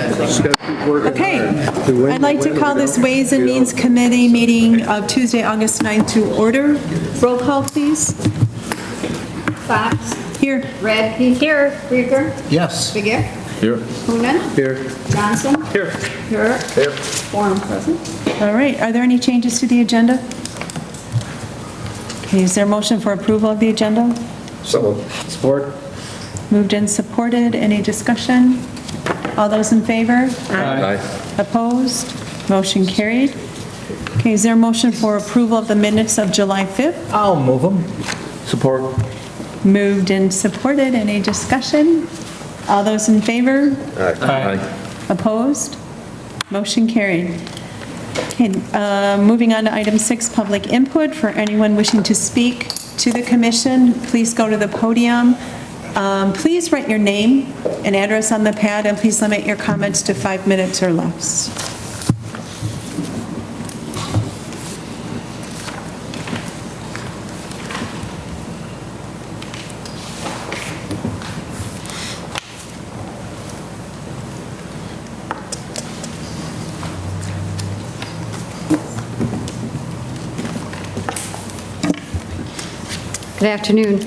Okay, I'd like to call this Ways and Means Committee meeting of Tuesday, August 9th to order. Roll call, please. Fox. Here. Radke. Here. Krieger. Yes. Begic. Here. Hoonan. Here. Johnson. Here. Here. Here. Forum present. All right, are there any changes to the agenda? Okay, is there a motion for approval of the agenda? So. Support. Moved and supported. Any discussion? All those in favor? Aye. Opposed? Motion carried. Okay, is there a motion for approval of the minutes of July 5th? I'll move them. Support. Moved and supported. Any discussion? All those in favor? Aye. Opposed? Motion carried. Okay, moving on to item 6, public input. For anyone wishing to speak to the commission, please go to the podium. Please write your name and address on the pad, and please limit your comments to 5 minutes or less. Good afternoon.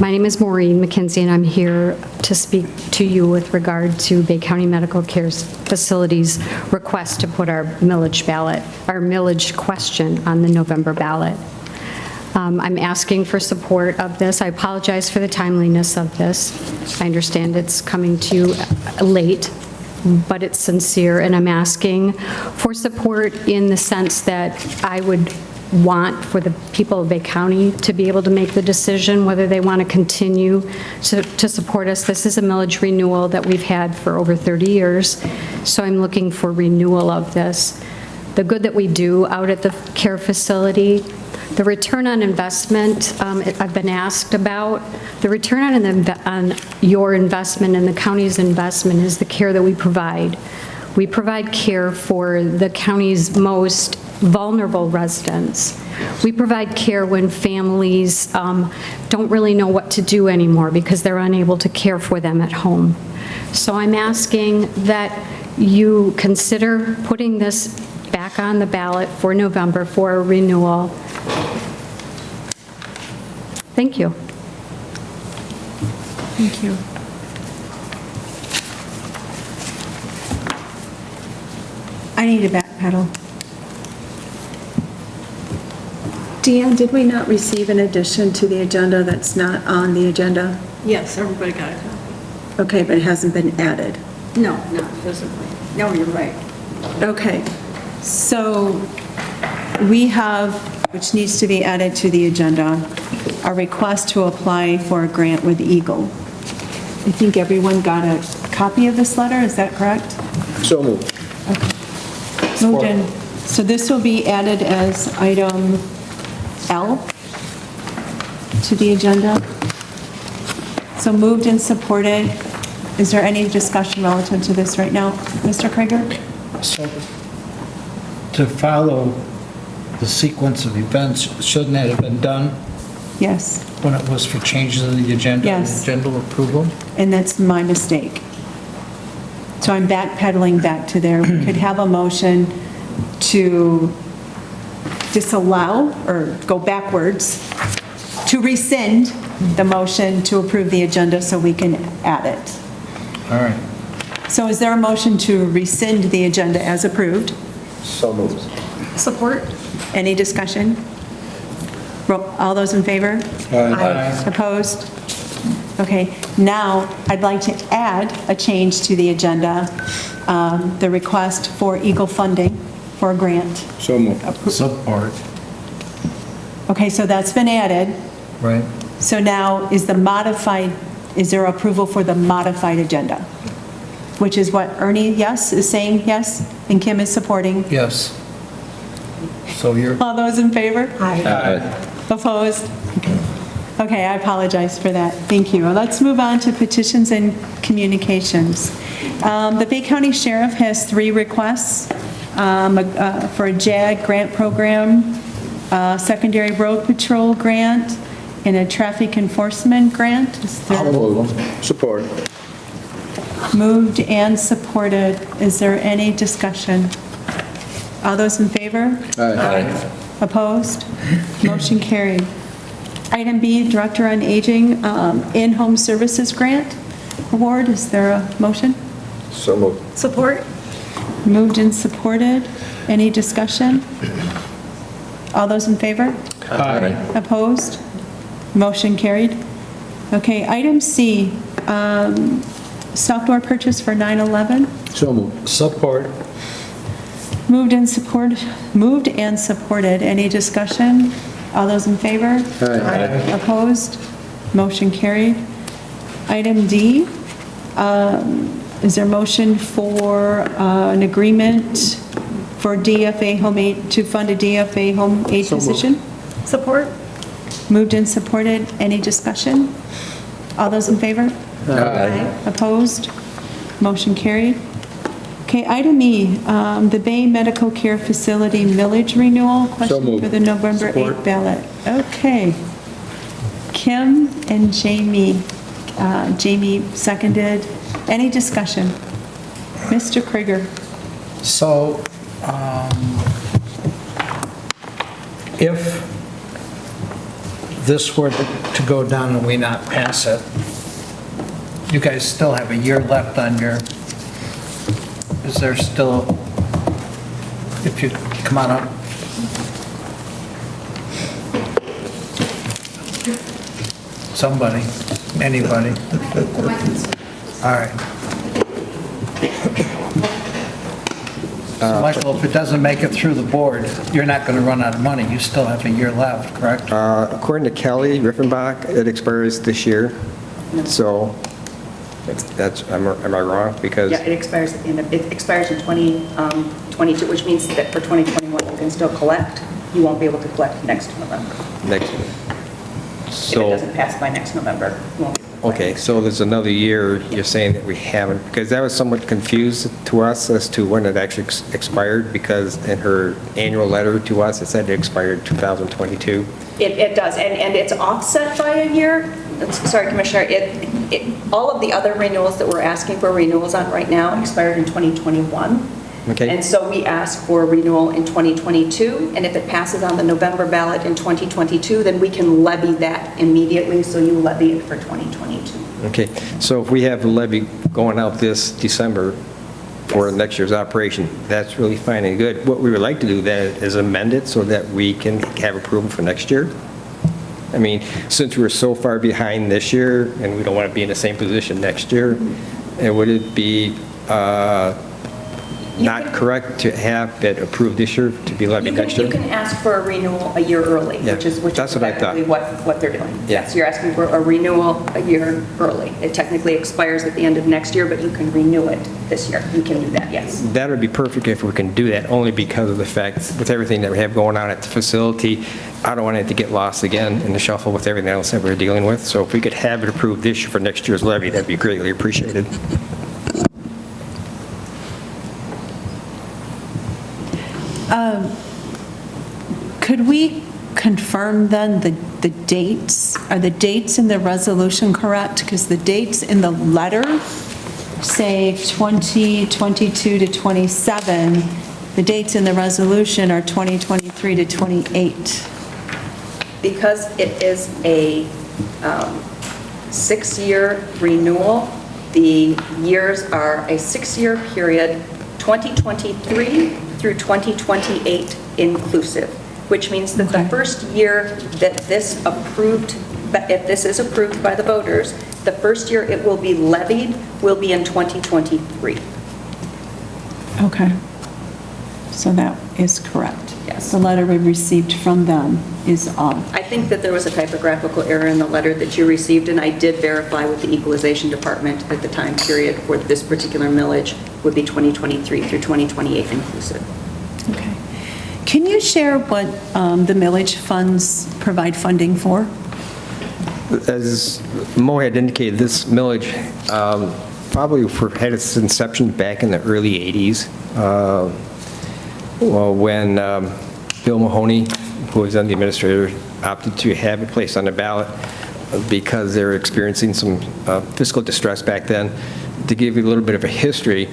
My name is Maureen McKenzie, and I'm here to speak to you with regard to Bay County Medical Care Facilities' request to put our millage question on the November ballot. I'm asking for support of this. I apologize for the timeliness of this. I understand it's coming to you late, but it's sincere, and I'm asking for support in the sense that I would want for the people of Bay County to be able to make the decision whether they want to continue to support us. This is a millage renewal that we've had for over 30 years, so I'm looking for renewal of this. The good that we do out at the care facility, the return on investment, I've been asked about. The return on your investment and the county's investment is the care that we provide. We provide care for the county's most vulnerable residents. We provide care when families don't really know what to do anymore because they're unable to care for them at home. So I'm asking that you consider putting this back on the ballot for November for a renewal. Thank you. Thank you. I need a backpedal. Deanne, did we not receive an addition to the agenda that's not on the agenda? Yes, everybody got a copy. Okay, but it hasn't been added. No, not physically. No, you're right. Okay, so we have, which needs to be added to the agenda, a request to apply for a grant with EGLE. I think everyone got a copy of this letter, is that correct? So moved. Okay. Moved in. So this will be added as item L to the agenda. So moved and supported. Is there any discussion relative to this right now? Mr. Krieger? So, to follow the sequence of events, shouldn't that have been done Yes. when it was for changes in the agenda? Yes. Agenda approval? And that's my mistake. So I'm backpedaling back to there. We could have a motion to disallow or go backwards, to rescind the motion to approve the agenda so we can add it. All right. So is there a motion to rescind the agenda as approved? So moved. Support? Any discussion? All those in favor? Aye. Opposed? Okay, now I'd like to add a change to the agenda, the request for EGLE funding for a grant. So moved. Support. Okay, so that's been added. Right. So now is there approval for the modified agenda? Which is what Ernie, yes, is saying yes, and Kim is supporting. Yes. So you're, All those in favor? Aye. Opposed? Okay, I apologize for that. Thank you. Let's move on to petitions and communications. The Bay County Sheriff has 3 requests for a JAG grant program, secondary road patrol grant, and a traffic enforcement grant. Is there- I'll move them. Support. Moved and supported. Is there any discussion? All those in favor? Aye. Opposed? Motion carried. Item B, Director on Aging, in-home services grant award. Is there a motion? So moved. Support? Moved and supported. Any discussion? All those in favor? Aye. Opposed? Motion carried. Okay, item C, software purchase for 9/11. So moved. Support. Moved and supported. Any discussion? All those in favor? Aye. Opposed? Motion carried. Item D, is there a motion for an agreement for DFA home aid, to fund a DFA home aid So moved. position? Support? Moved and supported. Any discussion? All those in favor? Aye. Opposed? Motion carried. Okay, item E, the Bay Medical Care Facility millage renewal. Question moved. for the November 8th ballot. Okay. Kim and Jamie. Jamie seconded. Any discussion? Mr. Krieger. So, if this were to go down and we not pass it, you guys still have a year left on your, is there still, if you come on up. Somebody, anybody. All right. So Michael, if it doesn't make it through the board, you're not going to run out of money. You still have a year left, correct? According to Kelly Riffenbach, it expires this year. So am I wrong? Because Yeah, it expires at the end of, it expires in 2022, which means that for 2021, you can still collect. You won't be able to collect next November. next, If it so, doesn't pass by next November, you won't be able to collect. okay, so there's another year you're saying that we haven't, because that was somewhat confused to us as to when it actually expired, because in her annual letter to us, it said it expired 2022. It does, and it's offset by a year. Sorry, Commissioner, all of the other renewals that we're asking for renewals on right now expired in 2021. Okay. And so we ask for renewal in 2022, and if it passes on the November ballot in 2022, then we can levy that immediately, so you levy it for 2022. Okay, so if we have a levy going out this December for next year's operation, that's really fine and good. What we would like to do then is amend it so that we can have approval for next year. I mean, since we're so far behind this year and we don't want to be in the same position next year, and would it be not correct to have it approved this year to be levied next year? You can ask for a renewal a year early, Yeah, which is that's what I thought. effectively what they're doing. Yeah. Yes, you're asking for a renewal a year early. It technically expires at the end of next year, but you can renew it this year. You can do that, yes. That would be perfect if we can do that, only because of the fact, with everything that we have going on at the facility, I don't want it to get lost again in the shuffle with everything else that we're dealing with. So if we could have it approved this year for next year's levy, that'd be greatly appreciated. Could we confirm then the dates? Are the dates in the resolution correct? Because the dates in the letter say 2022 to 27. The dates in the resolution are 2023 to 28. Because it is a 6-year renewal, the years are a 6-year period, 2023 through 2028 inclusive, which means that the Okay. first year that this approved, if this is approved by the voters, the first year it will be levied will be in 2023. Okay. So that is correct. Yes. The letter we received from them is on. I think that there was a typographical error in the letter that you received, and I did verify with the Equalization Department that the time period for this particular millage would be 2023 through 2028 inclusive. Okay. Can you share what the millage funds provide funding for? As Mo had indicated, this millage probably had its inception back in the early 80s. Well, when Bill Mahoney, who was then the administrator, opted to have it placed on the ballot because they were experiencing some fiscal distress back then. to give you a little bit of a history,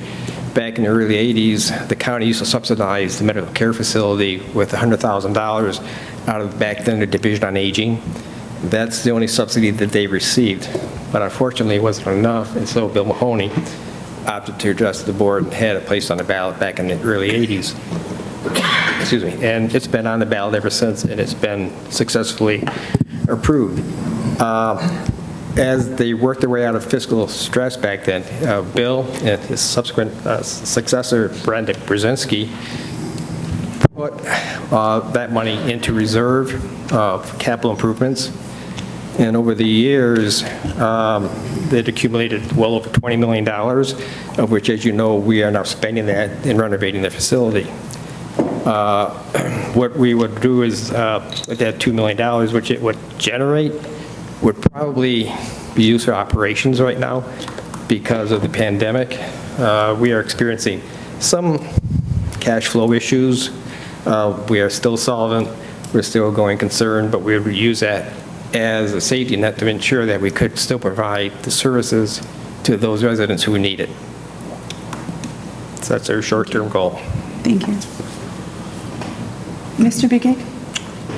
back in the early 80s, the county used to subsidize the medical care facility with $100,000 out of back then the Division on Aging. That's the only subsidy that they received. But unfortunately, it wasn't enough, and so Bill Mahoney opted to address the board and had it placed on the ballot back in the early 80s. Excuse me. And it's been on the ballot ever since, and it's been successfully approved. As they worked their way out of fiscal stress back then, Bill and his subsequent successor, Brenda Brzezinski, put that money into reserve for capital improvements. And over the years, they'd accumulated well over $20 million, of which, as you know, we are now spending that in renovating the facility. What we would do is, with that $2 million, which it would generate, would probably be used for operations right now because of the pandemic. We are experiencing some cash flow issues. We are still solvent. We're still going concern, but we would use that as a safety net to ensure that we could still provide the services to those residents who need it. So that's our short-term goal. Thank you. Mr. Begay?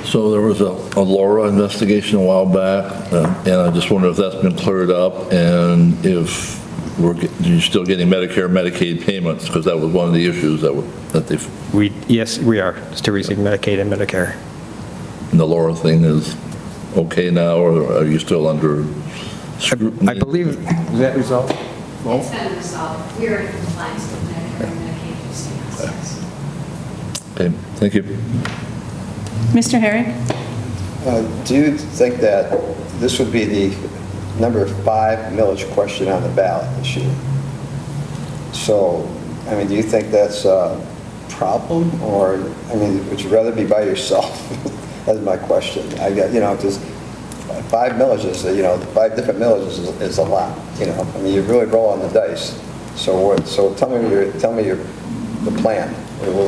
So there was a Laura investigation a while back, and I just wonder if that's been cleared up, and if you're still getting Medicare, Medicaid payments, because that was one of the issues that they've... Yes, we are still receiving Medicaid and Medicare. And the Laura thing is okay now, or are you still under scrutiny? I believe, is that resolved? It's been resolved. We are in compliance with Medicare and Medicaid procedures, yes. Okay, thank you. Mr. Herrick? Do you think that this would be the number 5 millage question on the ballot this year? So, I mean, do you think that's a problem, or, I mean, would you rather be by yourself? That's my question. I got, just 5 millages, 5 different millages is a lot, I mean, you really roll on the dice. So tell me the plan,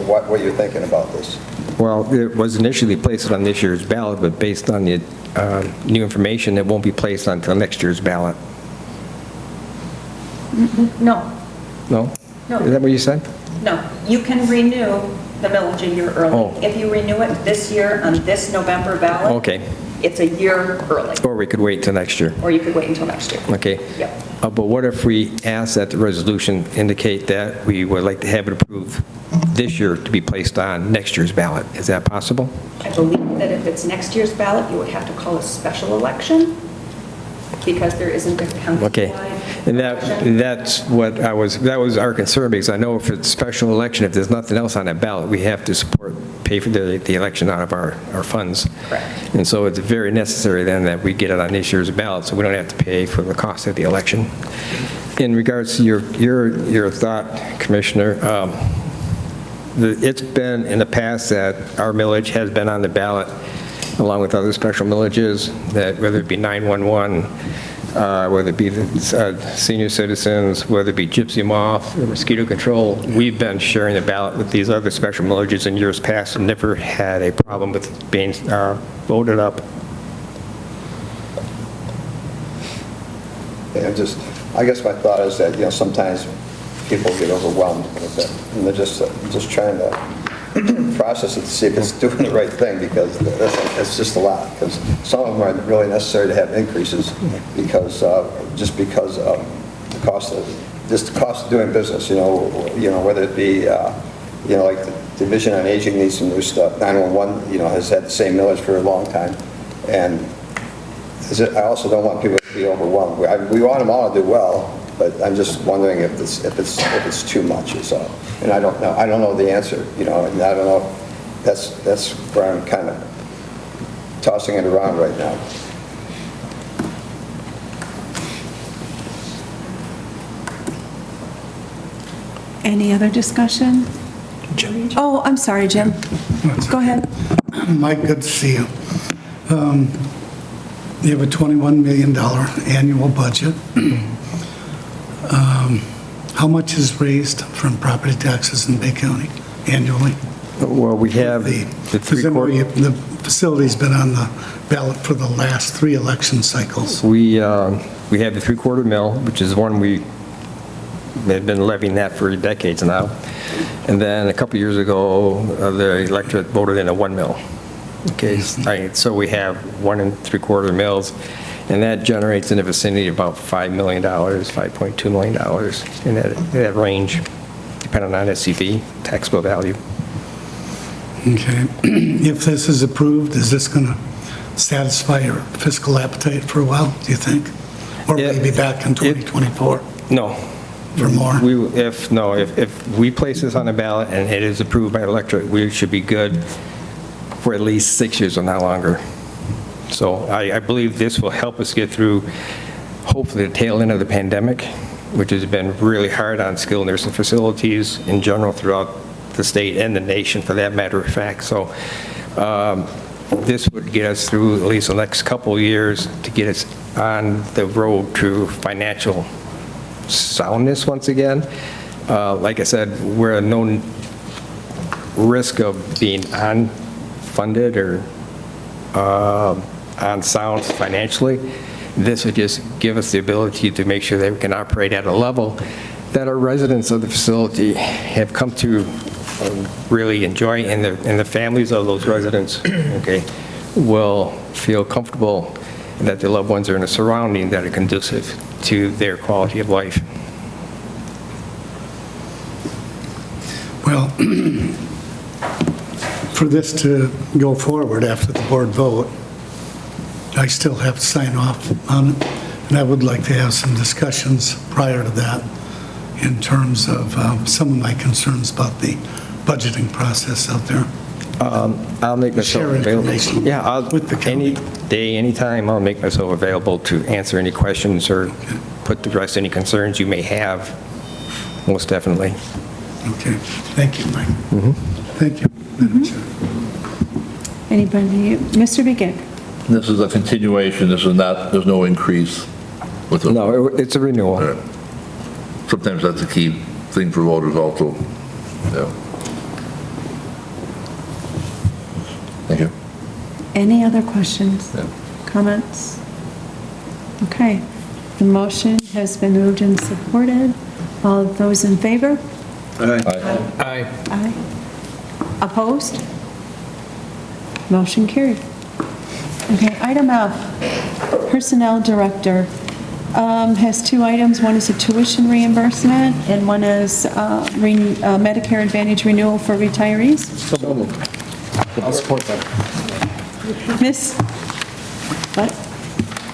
what you're thinking about this. Well, it was initially placed on this year's ballot, but based on the new information, it won't be placed until next year's ballot. No, No? No. Is that what you said? no. You can renew the millage a year early. Oh. If you renew it this year on this November ballot, Okay. it's a year early, Or we could wait till next year. or you could wait until next year. Okay. Yep. But what if we ask that the resolution indicate that we would like to have it approved this year to be placed on next year's ballot? Is that possible? I believe that if it's next year's ballot, you would have to call a special election because there isn't a countywide Okay. And that's what that was our concern, because I know if it's special election, if there's nothing else on that ballot, we have to pay for the election out of our funds. Correct. And so it's very necessary then that we get it on this year's ballot, so we don't have to pay for the cost of the election. In regards to your thought, Commissioner, it's been in the past that our millage has been on the ballot along with other special millages, that whether it be 911, whether it be the senior citizens, whether it be gypsy moth or mosquito control, we've been sharing the ballot with these other special millages in years past and never had a problem with being voted up. Yeah, I guess my thought is that, sometimes people get overwhelmed with it, and they're just trying to process it to see if it's doing the right thing, because it's just a lot. Because some of them are really necessary to have increases because of the cost of doing business. Whether it be like the Division on Aging needs some new stuff. 911 has had the same millage for a long time, and I also don't want people to be overwhelmed. We want them all to do well, but I'm just wondering if it's too much or so. And I don't know the answer, and I don't know. That's where I'm kind of tossing it around right now. Any other discussion? Jim. Oh, I'm sorry, Jim. Go ahead. Mike, good to see you. You have a $21 million annual budget. How much is raised from property taxes in Bay County annually? Well, we have the three-quarter... The facility's been on the ballot for the last 3 election cycles. We have the three-quarter mill, which is one we They've been levying that for decades now. And then a couple years ago, the electorate voted in a 1 mil. Okay, so we have 1 3/4 mils, and that generates in the vicinity of about $5 million, $5.2 million in that range, depending on SCV, taxable value. Okay. If this is approved, is this going to satisfy your fiscal appetite for a while, do you think? Or will you be back in 2024 No. for more? If we place this on the ballot and it is approved by the electorate, we should be good for at least 6 years or not longer. So I believe this will help us get through, hopefully, the tail end of the pandemic, which has been really hard on skilled nursing facilities in general throughout the state and the nation, for that matter of fact. So this would get us through at least the next couple of years to get us on the road to financial soundness once again. Like I said, we're at no risk of being unfunded or unsound financially. This would just give us the ability to make sure that we can operate at a level that our residents of the facility have come to really enjoy, and the families of those residents, okay, will feel comfortable that their loved ones are in a surrounding that are conducive to their quality of life. Well, for this to go forward after the board vote, I still have to sign off on it, and I would like to have some discussions prior to that in terms of some of my concerns about the budgeting process out there. I'll make myself Share available. information Yeah, with the county. any day, anytime, I'll make myself available to answer any questions or put to rest any concerns you may have, most definitely. Okay, thank you, Mike. Thank you, Madam Chair. Anybody? Mr. Begay? This is a continuation, this is not, there's no increase with the... No, it's a renewal. All right. Sometimes that's a key thing for voters also. Yeah. Thank you. Any other questions? Yeah. Comments? Okay. The motion has been moved and supported. All of those in favor? Aye. Aye. Opposed? Motion carried. Okay, item F, Personnel Director has 2 items. One is a tuition reimbursement, and one is Medicare Advantage renewal for retirees. So moved. I'll support that. Miss? What?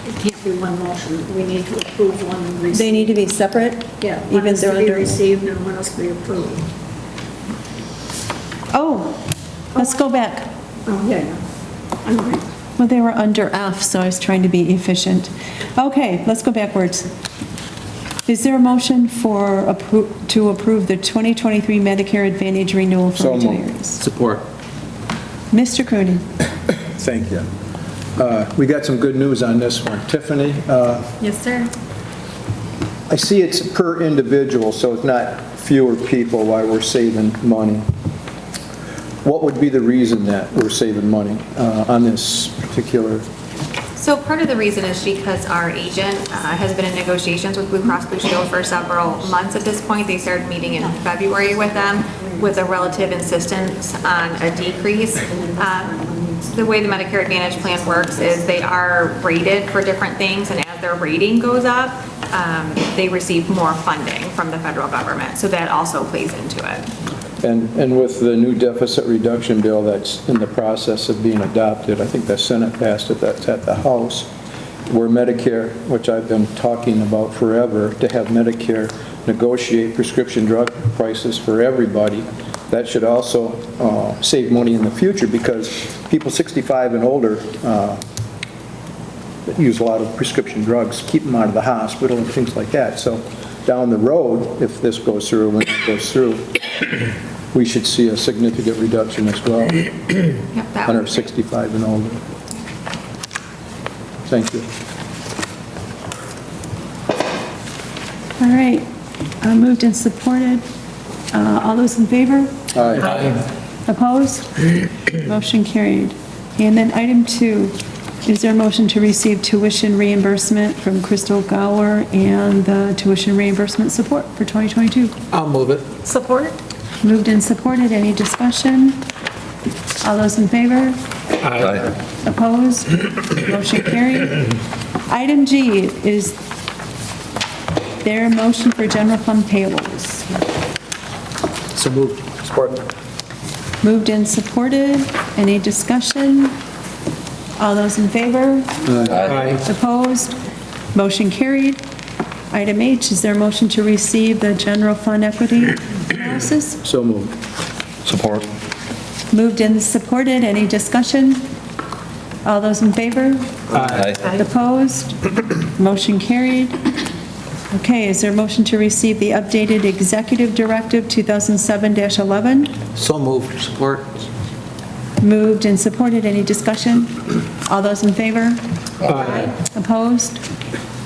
It can't be one motion. We need to approve one and receive. They need to be separate? Yeah, one Even is though to be under... received and one is to be approved. Oh, let's go back. Oh, yeah. I'm right. Well, they were under F, so I was trying to be efficient. Okay, let's go backwards. Is there a motion to approve the 2023 Medicare Advantage renewal for retirees? Support. Mr. Cronin? Thank you. We got some good news on this one. Tiffany, Yes, sir. I see it's per individual, so it's not fewer people why we're saving money. What would be the reason that we're saving money on this particular? So part of the reason is because our agent has been in negotiations with Blue Cross Blue Shield for several months at this point. They started meeting in February with them with a relative insistence on a decrease. The way the Medicare Advantage plan works is they are rated for different things, and as their rating goes up, they receive more funding from the federal government. So that also plays into it. And with the new deficit reduction bill that's in the process of being adopted, I think the Senate passed it, that's at the House, where Medicare, which I've been talking about forever, to have Medicare negotiate prescription drug prices for everybody, that should also save money in the future, because people 65 and older use a lot of prescription drugs, keep them out of the hospital and things like that. So down the road, if this goes through, when it goes through, we should see a significant reduction as well, Yep, that under would be great. 65 and older. Thank you. All right, moved and supported. All those in favor? Aye. Opposed? Motion carried. And then item 2, Is there a motion to receive tuition reimbursement from Crystal Gower and the tuition reimbursement support for 2022? I'll move it. Support? Moved and supported. Any discussion? All those in favor? Aye. Opposed? Motion carried. Item G, is there a motion for general fund payables? So moved. Support. Moved and supported. Any discussion? All those in favor? Aye. Opposed? Motion carried. Item H, is there a motion to receive the general fund equity analysis? So moved. Support. Moved and supported. Any discussion? All those in favor? Aye. Opposed? Motion carried. Okay, is there a motion to receive the updated Executive Directive 2007-11? So moved. Support. Moved and supported. Any discussion? All those in favor? Aye. Opposed?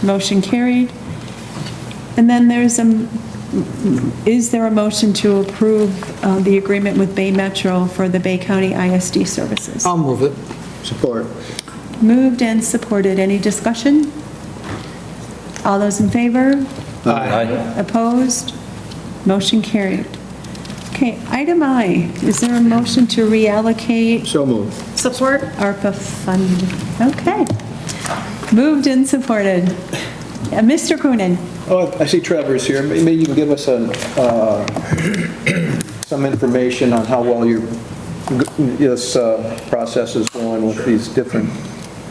Motion carried. And then is there a motion to approve the agreement with Bay Metro for the Bay County ISD services? I'll move it. Support. Moved and supported. Any discussion? All those in favor? Aye. Opposed? Motion carried. Okay, item I, is there a motion to reallocate So moved. Support? ARPA fund? Okay. Moved and supported. Mr. Coonan? Oh, I see Trevor's here. Maybe you can give us some information on how well this process is going with these different.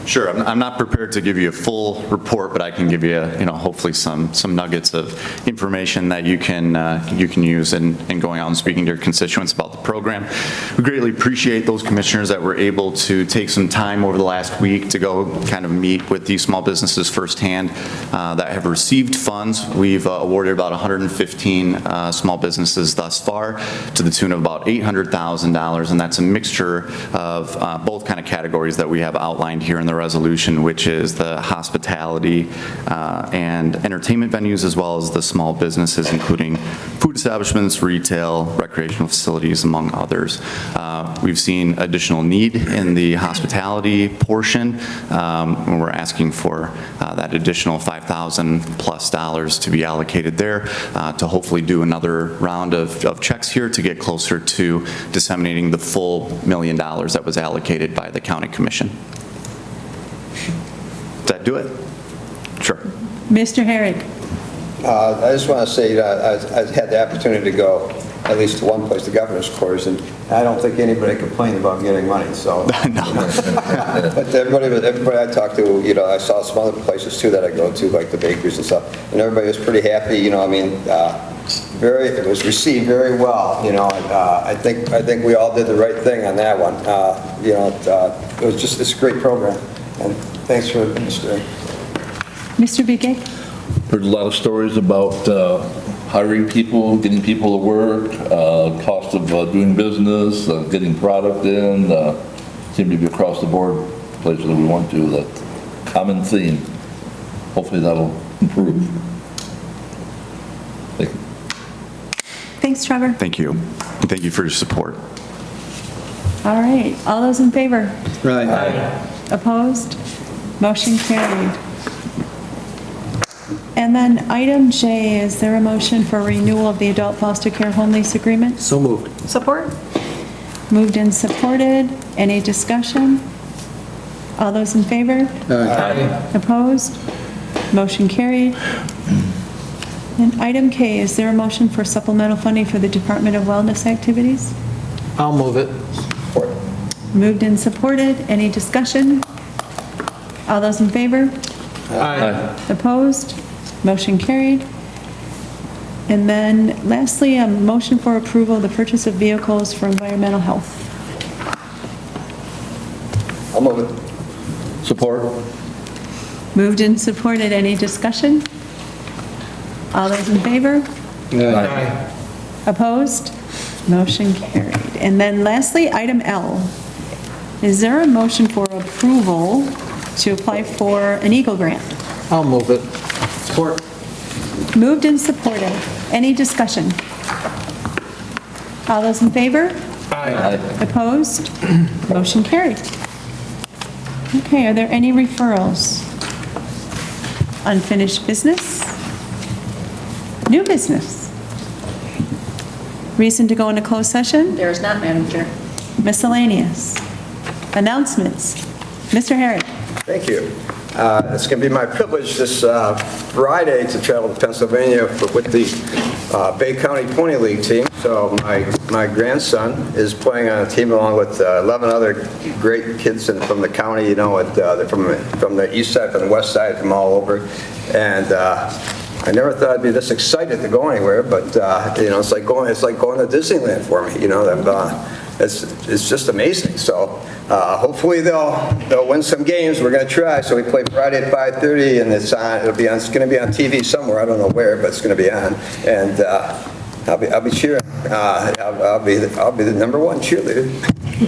Sure. I'm not prepared to give you a full report, but I can give you, hopefully some nuggets of information that you can use in going out and speaking to your constituents about the program. We greatly appreciate those commissioners that were able to take some time over the last week to go kind of meet with these small businesses firsthand that have received funds. We've awarded about 115 small businesses thus far to the tune of about $800,000, and that's a mixture of both kind of categories that we have outlined here in the resolution, which is the hospitality and entertainment venues, as well as the small businesses, including food establishments, retail, recreational facilities, among others. We've seen additional need in the hospitality portion. We're asking for that additional $5,000+ to be allocated there to hopefully do another round of checks here to get closer to disseminating the full $1 million that was allocated by the county commission. Does that do it? Sure. Mr. Herrick? I just want to say I've had the opportunity to go at least to one place, the governor's quarters, and I don't think anybody complained about getting money, so. No. But everybody I talked to, I saw some other places too that I go to, like the bakeries and stuff, and everybody was pretty happy, it was received very well, I think we all did the right thing on that one. It was just this great program, and thanks for administering. Mr. Begay? Heard a lot of stories about hiring people, getting people to work, cost of doing business, getting product in, seem to be across the board places that we went to, that common theme. Hopefully that'll improve. Thank you. Thanks, Trevor. Thank you. And thank you for your support. All right, all those in favor? Aye. Opposed? Motion carried. And then item J, is there a motion for renewal of the adult foster care home lease agreement? So moved. Support? Moved and supported. Any discussion? All those in favor? Aye. Opposed? Motion carried. And item K, is there a motion for supplemental funding for the Department of Wellness activities? I'll move it. Support. Moved and supported. Any discussion? All those in favor? Aye. Opposed? Motion carried. And then lastly, a motion for approval of the purchase of vehicles for environmental health. I'll move it. Support? Moved and supported. Any discussion? All those in favor? Aye. Opposed? Motion carried. And then lastly, item L. Is there a motion for approval to apply for an EGLE grant? I'll move it. Support. Moved and supported. Any discussion? All those in favor? Aye. Opposed? Motion carried. Okay, are there any referrals? Unfinished business? New business? Reason to go into closed session? There is not, Madam Chair. Miscellaneous? Announcements? Mr. Herrick? Thank you. It's going to be my privilege this Friday to travel to Pennsylvania with the Bay County Pony League team. So my grandson is playing on a team along with 11 other great kids from the county. You know, they're from the east side, from the west side, from all over. And I never thought I'd be this excited to go anywhere, but you know, it's like going to Disneyland for me. You know, it's just amazing. So hopefully they'll win some games. We're going to try. So we play Friday at 5:30, and it's going to be on TV somewhere. I don't know where, but it's going to be on. And I'll be cheering. I'll be the number one cheerleader.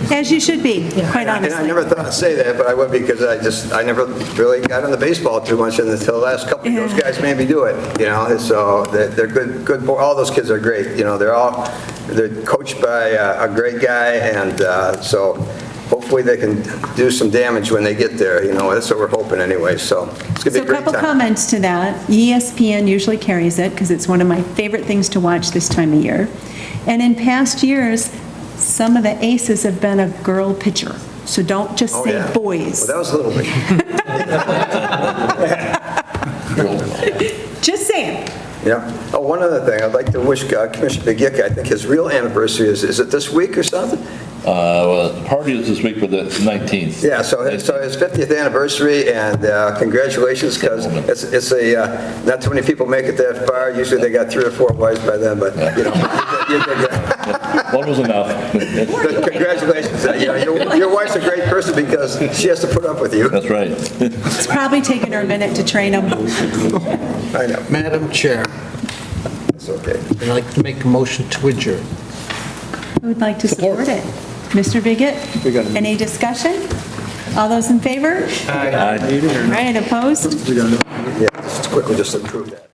As you should be, quite honestly. And I never thought I'd say that, but I would, because I never really got on the baseball too much until the last couple of those guys made me do it, you know. So they're good. All those kids are great, you know. They're coached by a great guy, and so hopefully they can do some damage when they get there, you know. That's what we're hoping anyway. So it's gonna be a great time. So a couple comments to that. ESPN usually carries it because it's one of my favorite things to watch this time of year. And in past years, some of the aces have been a girl pitcher. So don't just say boys. Well, that was a little bit. Just saying. Yeah. Oh, one other thing. I'd like to wish Commissioner Begic, I think his real anniversary is it this week or something? Well, the party is this week for the 19th. Yeah, so his 50th anniversary, and congratulations, because it's not too many people make it that far. Usually they got 3 or 4 wives by then, but you know, you did good. One was enough. But congratulations. You know, your wife's a great person because she has to put up with you. That's right. It's probably taken her a minute to train him. I know. Madam Chair, It's okay. I'd like to make a motion to adjourn. Who would like to support it? Mr. Bigot? Any discussion? All those in favor? Aye. All right, opposed? Yeah, just quickly, just approve that.